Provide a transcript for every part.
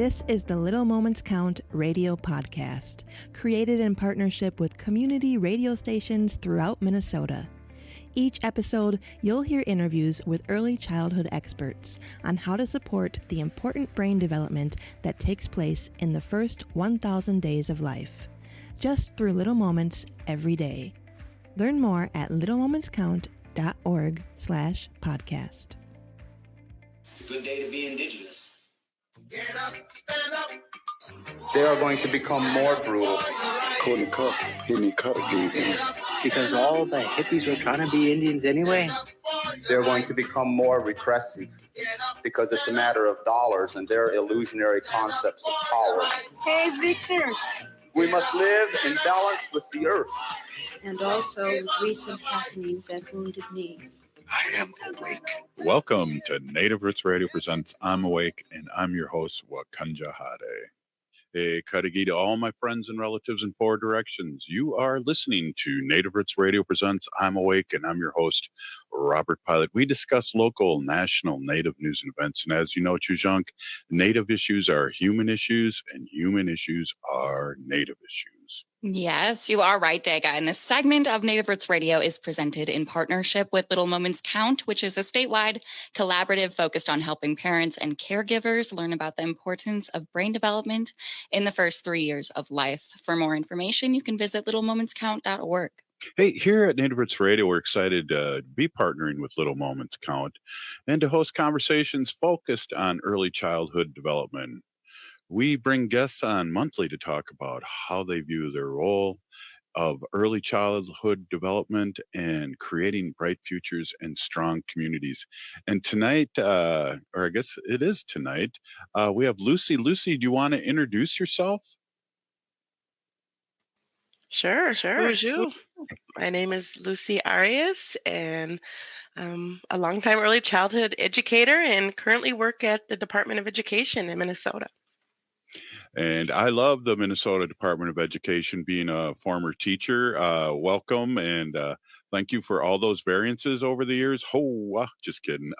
This is the Little Moments Count radio podcast, created in partnership with community radio stations throughout Minnesota. Each episode, you'll hear interviews with early childhood experts on how to support the important brain development that takes place in the first 1,000 days of life, just through little moments every day. Learn more at littlemomentscount.org/podcast. It's a good day to be Indigenous. Get up, stand up. They are going to become more brutal. Cutting the cup, hitting the cup, dude. Because all the hippies were trying to be Indians anyway. They're going to become more repressive because it's a matter of dollars and their illusionary concepts of power. Hey, Victor. We must live in balance with the earth. And also with recent happenings at Wounded Knee. I am awake. Welcome to Native Roots Radio presents I'm Awake, and I'm your host, Wakanja Hade. Hey, Kadagi to all my friends and relatives in four directions. You are listening to Native Roots Radio presents I'm Awake, and I'm your host, Robert Pilot. We discuss local, national, Native news and events. And as you know, Chujunk, Native issues are human issues, and human issues are Native issues. Yes, you are right, Daga. And this segment of Native Roots Radio is presented in partnership with Little Moments Count, which is a statewide collaborative focused on helping parents and caregivers learn about the importance of brain development in the first 3 years of life. For more information, you can visit littlemomentscount.org. Hey, here at Native Roots Radio, we're excited to be partnering with Little Moments Count and to host conversations focused on early childhood development. We bring guests on monthly to talk about how they view their role of early childhood development and creating bright futures and strong communities. And tonight, or I guess it is tonight, we have Lucy. Lucy, do you want to introduce yourself? Sure. Who's you? My name is Lucy Arias, and I'm a longtime early childhood educator and currently work at the Department of Education in Minnesota. And I love the Minnesota Department of Education. Being a former teacher, welcome, and thank you for all those variances over the years. Just kidding.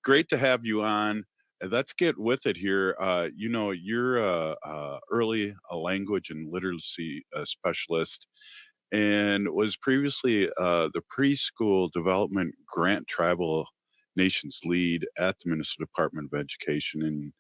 Great to have you on. Let's get with it here. You're a early language and literacy specialist and was previously the preschool development grant tribal nations lead at the Minnesota Department of Education. And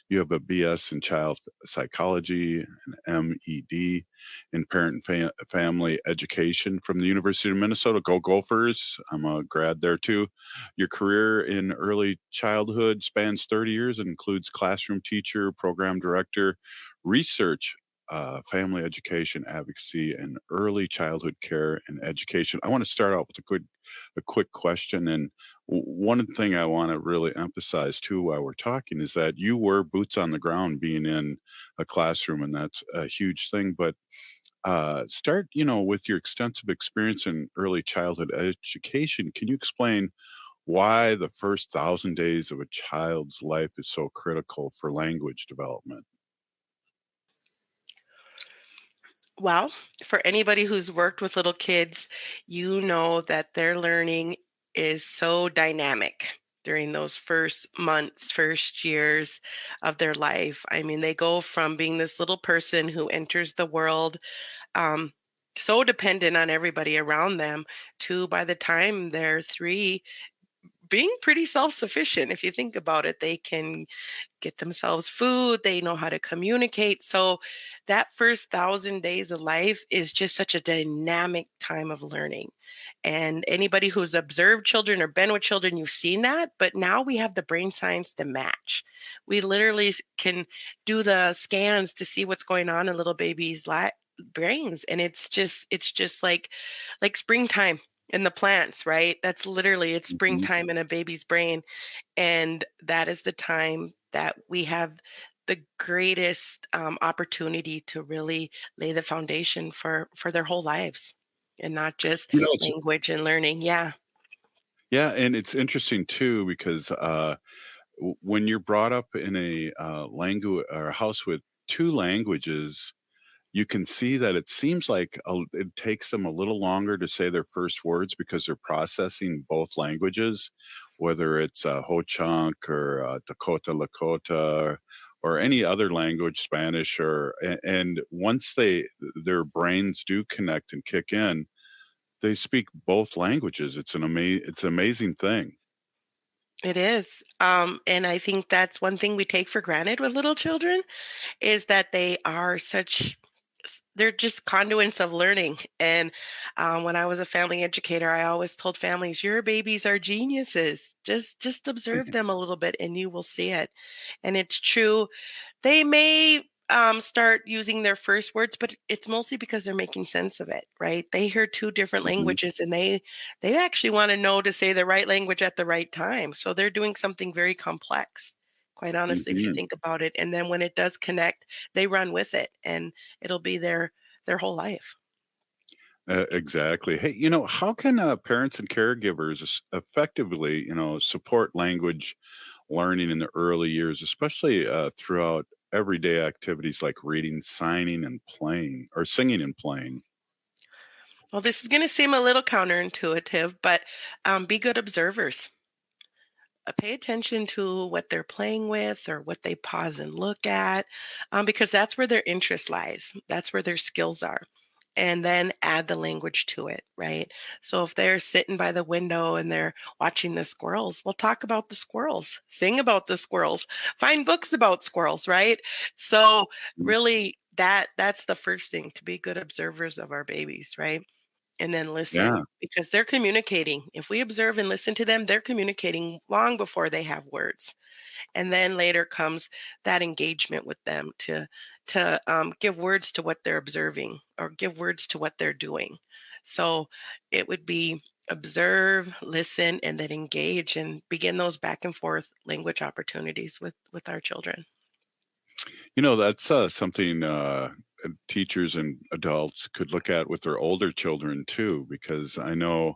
you have a BS in child psychology, an MED in parent and family education from the University of Minnesota. Go Gophers. I'm a grad there too. Your career in early childhood spans 30 years and includes classroom teacher, program director, research, family education, advocacy, and early childhood care and education. I want to start out with a quick question. And one thing I want to really emphasize too while we're talking is that you were boots on the ground being in a classroom, and that's a huge thing. But start, with your extensive experience in early childhood education. Can you explain why the first 1,000 days of a child's life is so critical for language development? Well, for anybody who's worked with little kids, you know that their learning is so dynamic during those first months, first years of their life. I mean, they go from being this little person who enters the world so dependent on everybody around them to, by the time they're 3, being pretty self-sufficient. If you think about it, they can get themselves food, they know how to communicate. So that first 1,000 days of life is just such a dynamic time of learning. And anybody who's observed children or been with children, you've seen that. But now we have the brain science to match. We literally can do the scans to see what's going on in little babies' brains. And it's just like springtime in the plants, right? That's literally, it's springtime in a baby's brain. And that is the time that we have the greatest opportunity to really lay the foundation for their whole lives, and not just language and learning. Yeah. And it's interesting too, because when you're brought up in a language or a house with 2 languages, you can see that it seems like it takes them a little longer to say their first words because they're processing both languages. whether it's Ho-Chunk or Dakota Lakota or any other language, Spanish, and once their brains do connect and kick in, they speak both languages. It's an amazing thing. It is. And I think that's one thing we take for granted with little children is that they are they're just conduits of learning. And when I was a family educator, I always told families, your babies are geniuses. Just observe them a little bit and you will see it. And it's true. They may start using their first words, but it's mostly because they're making sense of it, right? They hear two different Mhm, languages and they actually want to know to say the right language at the right time. So they're doing something very complex, quite honestly, if you mhm. think about it. And then when it does connect, they run with it and it'll be their whole life. Exactly. Hey, how can parents and caregivers effectively, support language learning in the early years, especially throughout everyday activities like reading, signing, and playing, or singing and playing? Well, this is going to seem a little counterintuitive, but be good observers. Pay attention to what they're playing with or what they pause and look at, because that's where their interest lies. That's where their skills are. And then add the language to it, right? So if they're sitting by the window and they're watching the squirrels, we'll talk about the squirrels, sing about the squirrels, find books about squirrels, right? So Mm. really that's the first thing, to be good observers of our babies, right? And then Yeah. listen because they're communicating. If we observe and listen to them, they're communicating long before they have words. And then later comes that engagement with them to give words to what they're observing or give words to what they're doing. So it would be observe, listen, and then engage and begin those back and forth language opportunities with our children. That's something teachers and adults could look at with their older children too, because I know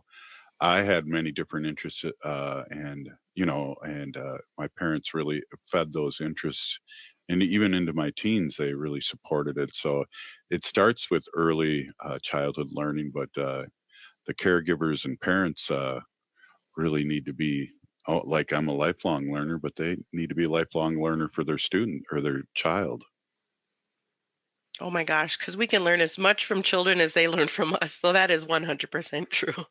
I had many different interests, and my parents really fed those interests, and even into my teens, they really supported it. So it starts with early childhood learning, but the caregivers and parents really need to be. Oh, like I'm a lifelong learner, but they need to be a lifelong learner for their student or their child. Oh my gosh, because we can learn as much from children as they learn from us. So that is 100% true.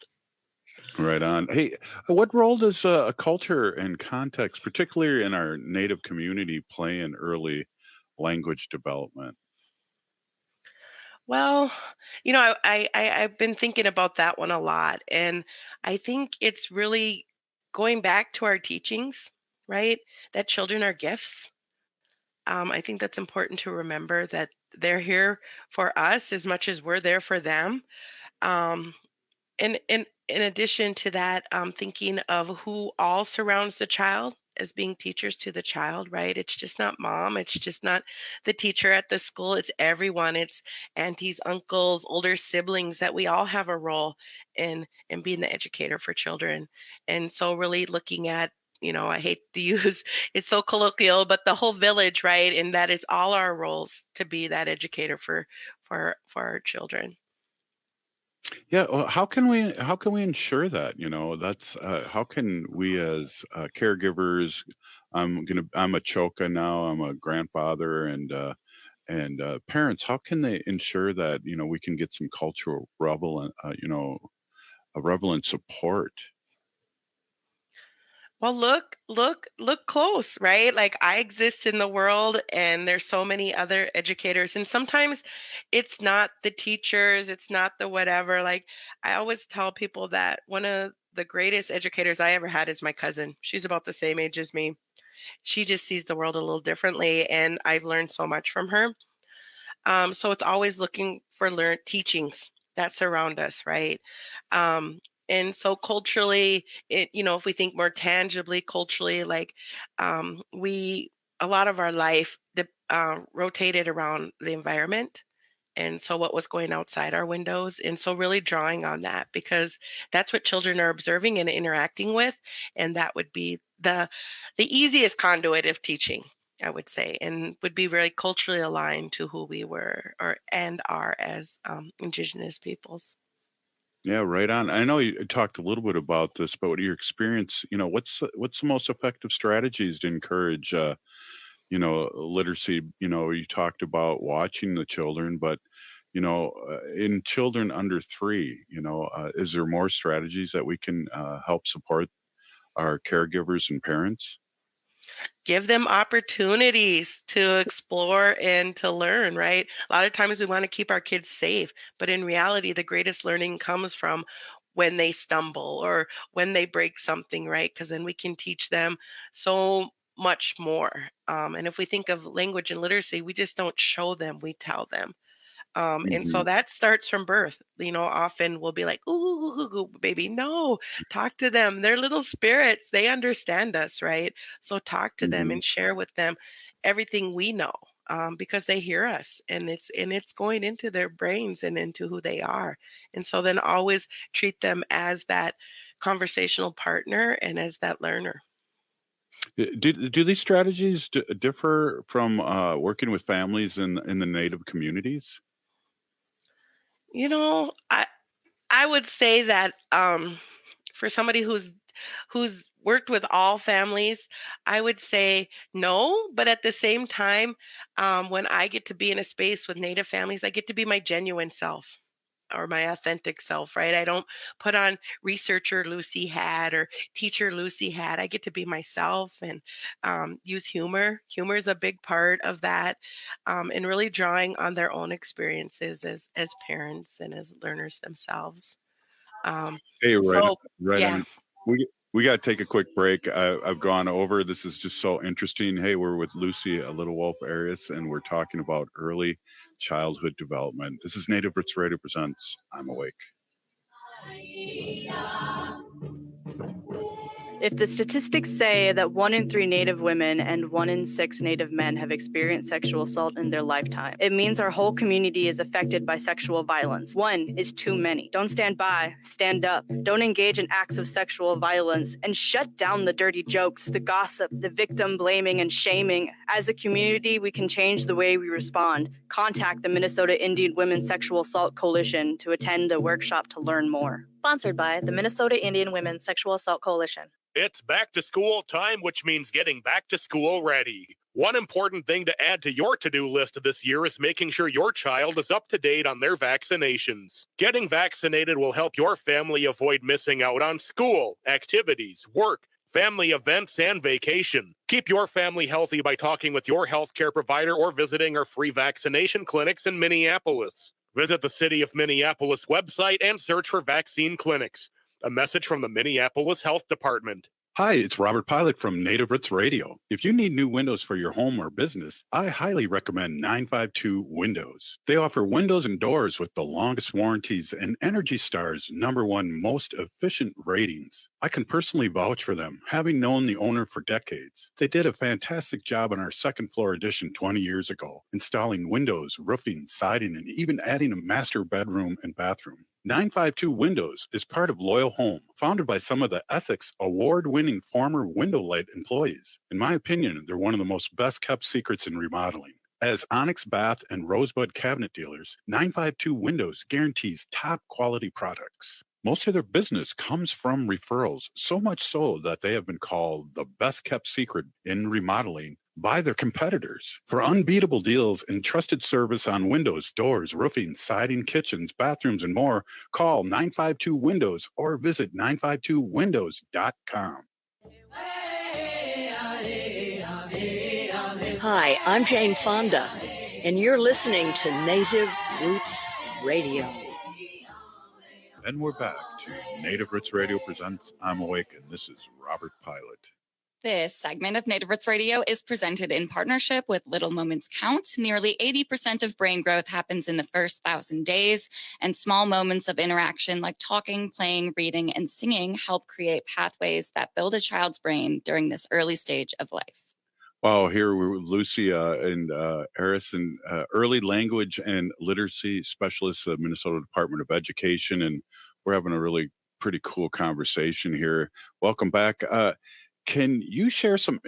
Right on. Hey, what role does a culture and context, particularly in our native community, play in early language development? Well, I've been thinking about that one a lot, and I think it's really going back to our teachings, right? That children are gifts. I think that's important to remember that they're here for us as much as we're there for them. Um, and in addition to that, thinking of who all surrounds the child as being teachers to the child, right? It's just not mom. It's just not the teacher at the school. It's everyone. It's aunties, uncles, older siblings that we all have a role in being the educator for children. And so really looking at, I hate to use it's so colloquial, but the whole village, right? And that it's all our roles to be that educator for our children. Yeah, well, how can we ensure that? That's how can we as caregivers? I'm a choka now. I'm a grandfather, and parents. How can they ensure that we can get some cultural relevant, a relevant support? Well, look close, right? Like I exist in the world and there's so many other educators and sometimes it's not the teachers, it's not the whatever. Like I always tell people that one of the greatest educators I ever had is my cousin. She's about the same age as me. She just sees the world a little differently and I've learned so much from her. So it's always looking for learn teachings that surround us, right? Um, and so culturally, if we think more tangibly, culturally, like we, a lot of our life rotated around the environment and so what was going outside our windows and so really drawing on that because that's what children are observing and interacting with and that would be the easiest conduit of teaching, I would say, and would be very culturally aligned to who we were or and are as indigenous peoples. Yeah, right on. I know you talked a little bit about this, but what your experience, what's the most effective strategies to encourage, literacy? You talked about watching the children, but in children under three, is there more strategies that we can help support our caregivers and parents? Give them opportunities to explore and to learn, right? A lot of times we want to keep our kids safe, but in reality, the greatest learning comes from when they stumble or when they break something, right? Because then we can teach them so much more. And if we think of language and literacy, we just don't show them, we tell them. And so Hmm. that starts from birth. Often we'll be like, ooh, ooh, ooh, ooh, baby, no, talk to them. They're little spirits. They understand us, right? So talk to them Hmm. and share with them everything we know, because they hear us, and it's going into their brains and into who they are. And so then always treat them as that conversational partner and as that learner. Do these strategies differ from working with families in the Native communities? You know, I would say that for somebody who's worked with all families, I would say no. But at the same time, when I get to be in a space with Native families, I get to be my genuine self or my authentic self, right? I don't put on researcher Lucy hat or teacher Lucy hat. I get to be myself and use humor. Humor is a big part of that, and really drawing on their own experiences as parents and as learners themselves. Um, Hey, right, so, right yeah. on. We got to take a quick break. I've gone over. This is just so interesting. Hey, we're with Lucy, a Little Wolf Arias, and we're talking about early childhood development. This is Native Roots Radio presents I'm Awake. If the statistics say that 1 in 3 Native women and 1 in 6 Native men have experienced sexual assault in their lifetime, it means our whole community is affected by sexual violence. 1 is too many. Don't stand by, stand up. Don't engage in acts of sexual violence, and shut down the dirty jokes, the gossip, the victim blaming and shaming. As a community, we can change the way we respond. Contact the Minnesota Indian Women's Sexual Assault Coalition to attend a workshop to learn more. Sponsored by the Minnesota Indian Women's Sexual Assault Coalition. It's back to school time, which means getting back to school ready. One important thing to add to your to-do list this year is making sure your child is up to date on their vaccinations. Getting vaccinated will help your family avoid missing out on school, activities, work, family events, and vacation. Keep your family healthy by talking with your healthcare provider or visiting our free vaccination clinics in Minneapolis. Visit the City of Minneapolis website and search for vaccine clinics. A message from the Minneapolis Health Department. Hi, it's Robert Pilot from Native Roots Radio. If you need new windows for your home or business, I highly recommend 952 Windows. They offer windows and doors with the longest warranties and Energy Star's #1 most efficient ratings. I can personally vouch for them, having known the owner for decades. They did a fantastic job on our second floor addition 20 years ago, installing windows, roofing, siding, and even adding a master bedroom and bathroom. 952 Windows is part of Loyal Home, founded by some of the Ethics award-winning former Window Light employees. In my opinion, they're one of the most best-kept secrets in remodeling. As Onyx Bath and Rosebud cabinet dealers, 952 Windows guarantees top-quality products. Most of their business comes from referrals, so much so that they have been called the best-kept secret in remodeling by their competitors. For unbeatable deals and trusted service on windows, doors, roofing, siding, kitchens, bathrooms, and more, call 952 Windows or visit 952windows.com. Hi, I'm Jane Fonda, and you're listening to Native Roots Radio. And we're back to Native Roots Radio presents I'm Awake, and this is Robert Pilot. This segment of Native Roots Radio is presented in partnership with Little Moments Count. Nearly 80% of brain growth happens in the first 1,000 days, and small moments of interaction like talking, playing, reading, and singing help create pathways that build a child's brain during this early stage of life. Wow, here we're with Lucy and Harrison, early language and literacy specialists at Minnesota Department of Education, and we're having a really pretty cool conversation here. Welcome back. Can you share some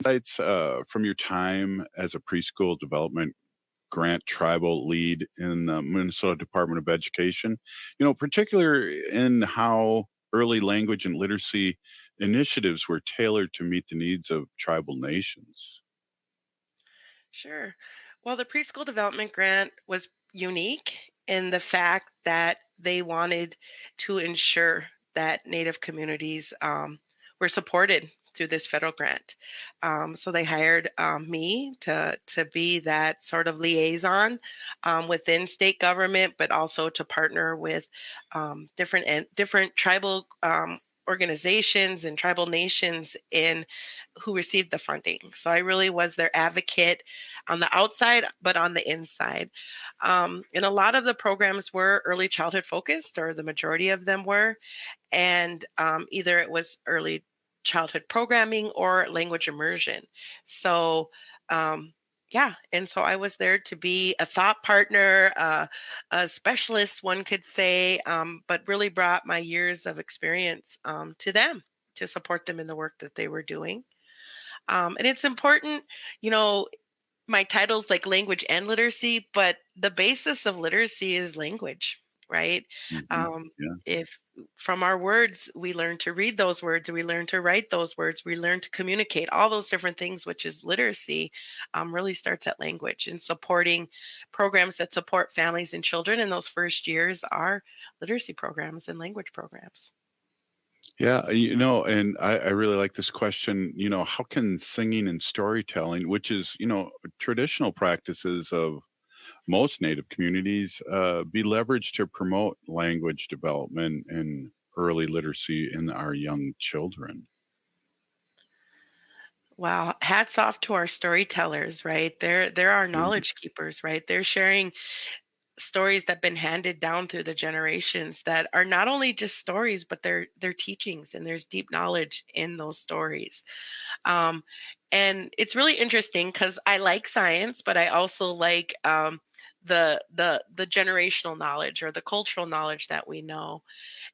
insights from your time as a preschool development grant tribal lead in the Minnesota Department of Education, particular in how early language and literacy initiatives were tailored to meet the needs of tribal nations. Sure. Well, the preschool development grant was unique in the fact that they wanted to ensure that Native communities were supported through this federal grant. So they hired me to be that sort of liaison within state government, but also to partner with different tribal organizations and tribal nations in who received the funding. So I really was their advocate on the outside, but on the inside. And a lot of the programs were early childhood focused, or the majority of them were. And either it was early childhood programming or language immersion. So, yeah, and so I was there to be a thought partner, a specialist, one could say, but really brought my years of experience to them to support them in the work that they were doing. And it's important, you know, my title's like language and literacy, but the basis of literacy is language, right? Yeah. If from our words, we learn to read those words, we learn to write those words, we learn to communicate, all those different things, which is literacy, really starts at language. And supporting programs that support families and children in those first years are literacy programs and language programs. Yeah, and I really like this question. How can singing and storytelling, which is, traditional practices of most Native communities, be leveraged to promote language development and early literacy in our young children? Wow, hats off to our storytellers, right? They're our Yeah. knowledge keepers, right? They're sharing stories that have been handed down through the generations that are not only just stories, but they're teachings, and there's deep knowledge in those stories. Um, and it's really interesting because I like science, but I also like the generational knowledge or the cultural knowledge that we know.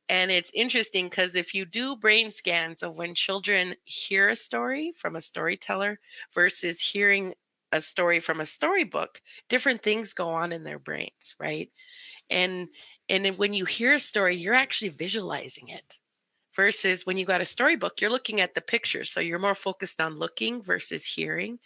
And it's interesting because if you do brain scans of when children hear a story from a storyteller versus hearing a story from a storybook, different things go on in their brains, right? And then when you hear a story, you're actually visualizing it. Versus when you got a storybook, you're looking at the pictures. So you're more focused on looking versus hearing.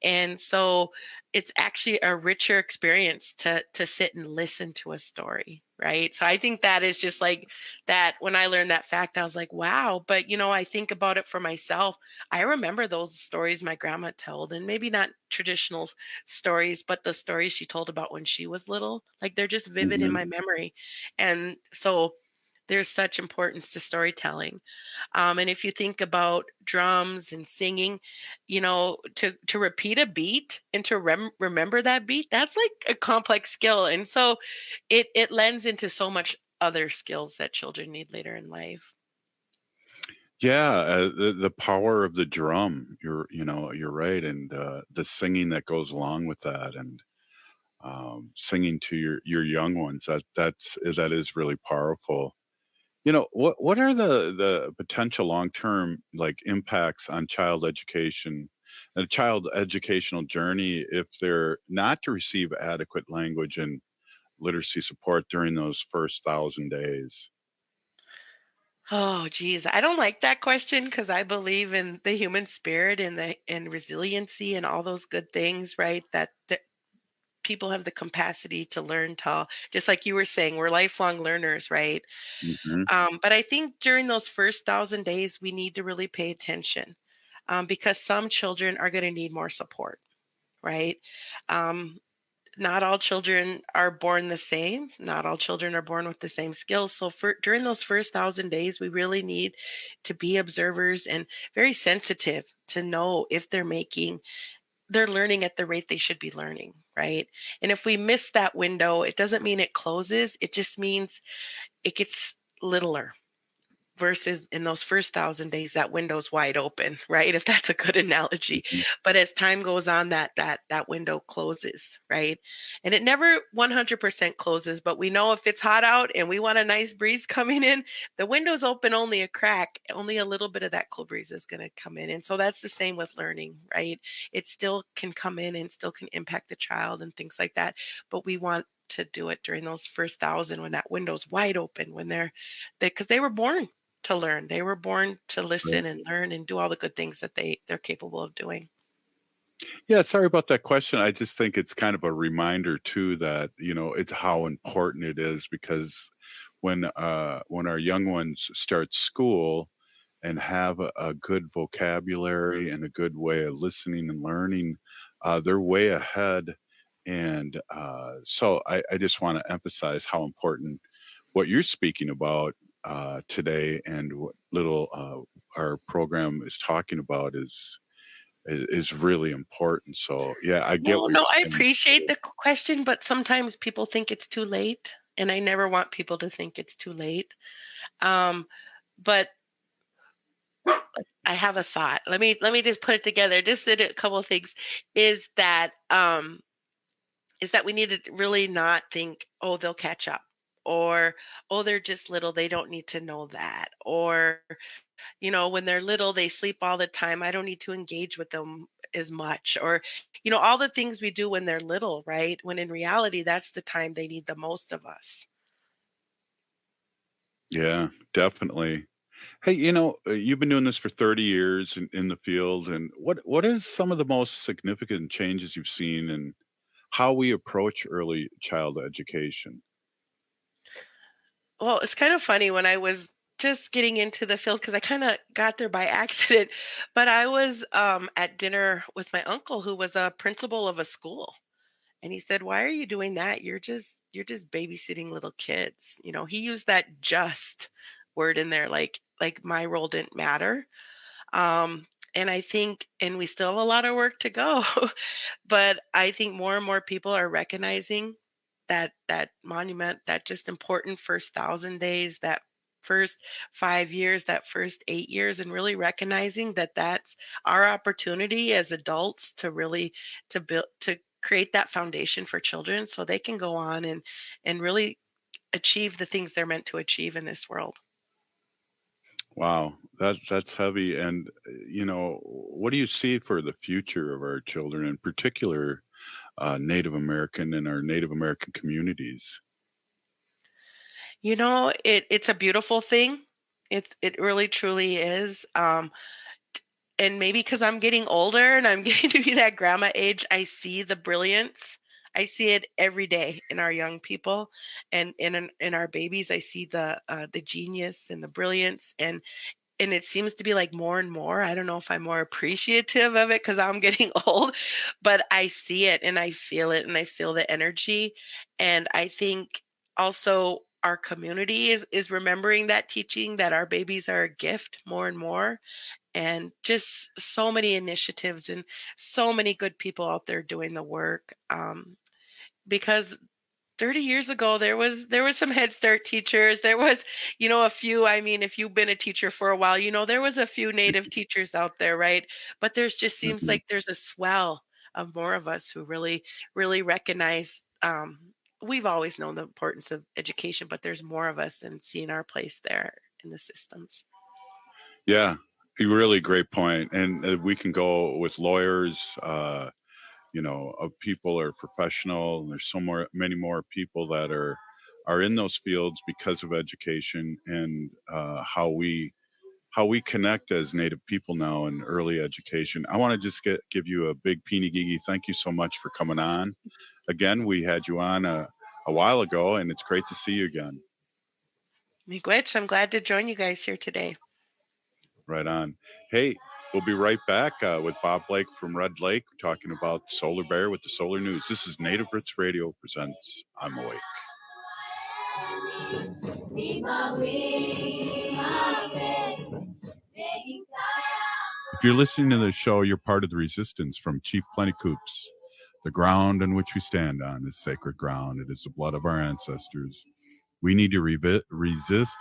And so it's actually a richer experience to sit and listen to a story, right? So I think that is just like that. When I learned that fact, I was like, wow. But I think about it for myself. I remember those stories my grandma told, and maybe not traditional stories, but the stories she told about when she was little. Like, they're just vivid in Hmm. my memory. And so there's such importance to storytelling. And if you think about drums and singing, to repeat a beat and to remember that beat, that's like a complex skill. And so it lends into so much other skills that children need later in life. Yeah, the power of the drum. You're right, and the singing that goes along with that, and singing to your young ones. That is really powerful. What are the potential long-term, like, impacts on child education, a child educational journey, if they're not to receive adequate language and literacy support during those first 1,000 days? Oh, geez. I don't like that question because I believe in the human spirit and resiliency and all those good things, right? That people have the capacity to learn to, just like you were saying, we're lifelong learners, right? Mhm. But I think during those first 1,000 days, we need to really pay attention, because some children are going to need more support, right? Um, Not all children are born the same. Not all children are born with the same skills. So during those first 1,000 days, we really need to be observers and very sensitive to know if they're learning at the rate they should be learning, right? And if we miss that window, it doesn't mean it closes. It just means it gets littler. versus in those first 1,000 days, that window's wide open, right? If that's a good analogy. But as time goes on, that window closes, right? And it never 100% closes, but we know if it's hot out and we want a nice breeze coming in, the window's open only a crack, only a little bit of that cool breeze is going to come in. And so that's the same with learning, right? It still can come in and still can impact the child and things like that. But we want to do it during those first 1,000 when that window's wide open, when because they were born to learn. They were born to listen and learn and do all the good things that they're capable of doing. Yeah, sorry about that question. I just think it's kind of a reminder too that, it's how important it is because when our young ones start school and have a good vocabulary and a good way of listening and learning, they're way ahead. And so I just want to emphasize how important what you're speaking about today and what little our program is talking about is really important. So yeah, I get what No, I you're saying. appreciate the question, but sometimes people think it's too late, and I never want people to think it's too late. But I have a thought. Let me just put it together. Just did a couple of things. Is that we need to really not think, oh, they'll catch up, or oh, they're just little, they don't need to know that, or when they're little, they sleep all the time, I don't need to engage with them as much, or all the things we do when they're little, right? When in reality, that's the time they need the most of us. Yeah, definitely. Hey, you've been doing this for 30 years in the field, and what is some of the most significant changes you've seen in how we approach early child education? Well, it's kind of funny when I was just getting into the field because I kind of got there by accident, but I was at dinner with my uncle who was a principal of a school. And he said, "Why are you doing that? You're just babysitting little kids." He used that "just" word in there, like my role didn't matter. And I think, and we still have a lot of work to go, but I think more and more people are recognizing that monument, that just important first 1,000 days, that first 5 years, that first 8 years, and really recognizing that that's our opportunity as adults to really to create that foundation for children so they can go on and really achieve the things they're meant to achieve in this world. Wow, that's heavy. And what do you see for the future of our children, in particular, Native American and our Native American communities? It's a beautiful thing. It really truly is. And maybe because I'm getting older and I'm getting to be that grandma age, I see the brilliance. I see it every day in our young people and in our babies. I see the genius and the brilliance, and it seems to be like more and more. I don't know if I'm more appreciative of it because I'm getting old, but I see it and I feel it and I feel the energy. And I think also our community is remembering that teaching that our babies are a gift more and more, and just so many initiatives and so many good people out there doing the work. Because 30 years ago there was some Head Start teachers, there was a few. I mean, if you've been a teacher for a while, there was a few Native teachers out there, right? But there's just seems Mhm. like there's a swell of more of us who really recognize, we've always known the importance of education, but there's more of us and seeing our place there in the systems. Yeah, a really great point. And we can go with lawyers, of people are professional. And there's many more people that are in those fields because of education and how we connect as Native people now in early education. I want to just give you a big peeny gigi. Thank you so much for coming on. Again, we had you on a while ago, and it's great to see you again. Miigwech, I'm glad to join you guys here today. Right on. Hey, we'll be right back with Bob Blake from Red Lake talking about Solar Bear with the Solar News. This is Native Roots Radio presents I'm Awake. If you're listening to the show, you're part of the resistance from Chief Plenty Coops. The ground on which we stand on is sacred ground. It is the blood of our ancestors. We need to resist,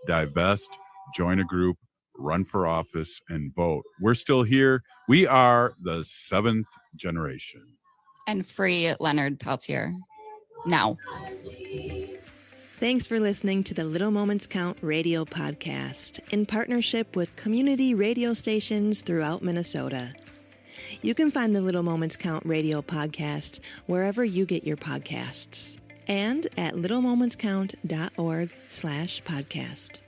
divest, join a group, run for office, and vote. We're still here. We are the 7th generation. And free Leonard Peltier now. Thanks for listening to the Little Moments Count radio podcast in partnership with community radio stations throughout Minnesota. You can find the Little Moments Count radio podcast wherever you get your podcasts and at littlemomentscount.org/podcast.